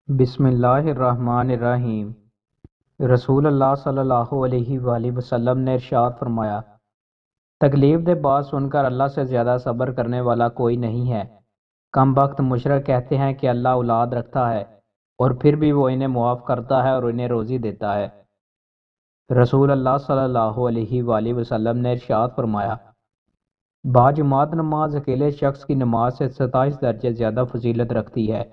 بسم اللہ الرحمن الرحیم۔ رسول اللہ صلی اللہ علیہ وآلہ وسلم نے ارشاد فرمایا، تکلیف دہ بات سن کر اللہ سے زیادہ صبر کرنے والا کوئی نہیں ہے۔ کم بخت مشرک کہتے ہیں کہ اللہ اولاد رکھتا ہے اور پھر بھی وہ انہیں معاف کرتا ہے اور انہیں روزی دیتا ہے۔ رسول اللہ صلی اللہ علیہ وآلہ وسلم نے ارشاد فرمایا، باجماعت نماز اکیلے شخص کی نماز سے 27 درجے زیادہ فضیلت رکھتی ہے۔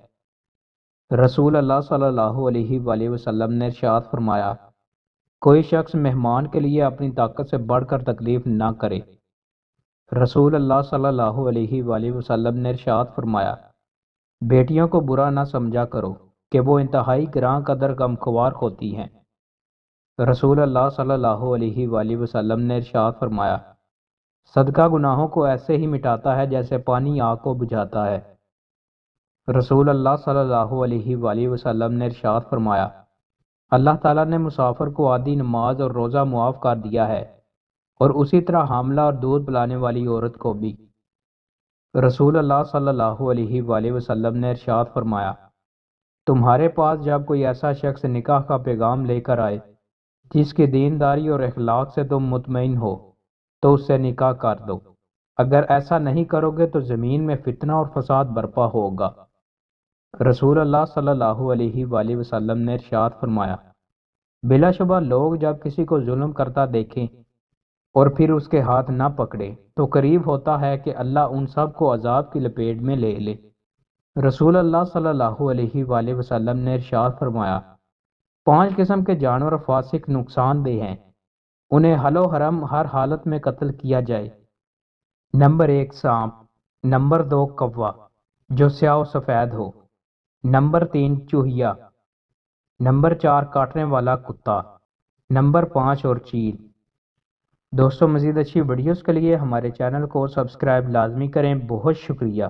رسول اللہ صلی اللہ علیہ وآلہ وسلم نے ارشاد فرمایا، کوئی شخص مہمان کے لیے اپنی طاقت سے بڑھ کر تکلیف نہ کرے۔ رسول اللہ صلی اللہ علیہ وآلہ وسلم نے ارشاد فرمایا، بیٹیوں کو برا نہ سمجھا کرو کہ وہ انتہائی گراں قدر غمخوار ہوتی ہیں۔ رسول اللہ صلی اللہ علیہ وآلہ وسلم نے ارشاد فرمایا، صدقہ گناہوں کو ایسے ہی مٹاتا ہے جیسے پانی آگ کو بجھاتا ہے۔ رسول اللہ صلی اللہ علیہ وآلہ وسلم نے ارشاد فرمایا، اللہ تعالیٰ نے مسافر کو آدھی نماز اور روزہ معاف کر دیا ہے اور اسی طرح حاملہ اور دودھ پلانے والی عورت کو بھی۔ رسول اللہ صلی اللہ علیہ وآلہ وسلم نے ارشاد فرمایا، تمہارے پاس جب کوئی ایسا شخص نکاح کا پیغام لے کر آئے جس کی دینداری اور اخلاق سے تم مطمئن ہو تو اس سے نکاح کر دو، اگر ایسا نہیں کرو گے تو زمین میں فتنہ اور فساد برپا ہوگا۔ رسول اللہ صلی اللہ علیہ وآلہ وسلم نے ارشاد فرمایا، بلا شبہ لوگ جب کسی کو ظلم کرتا دیکھیں اور پھر اس کے ہاتھ نہ پکڑے تو قریب ہوتا ہے کہ اللہ ان سب کو عذاب کی لپیٹ میں لے لے۔ رسول اللہ صلی اللہ علیہ وآلہ وسلم نے ارشاد فرمایا، 5 قسم کے جانور فاسق نقصان دہ ہیں، انہیں حل و حرم ہر حالت میں قتل کیا جائے۔ نمبر 1 سانپ، نمبر 2 کوا جو سیاہ و سفید ہو، نمبر 3 چوہیا، نمبر 4 کاٹنے والا کتا، نمبر 5 اور چیل۔ دوستو، مزید اچھی ویڈیوز کے لیے ہمارے چینل کو سبسکرائب لازمی کریں۔ بہت شکریہ۔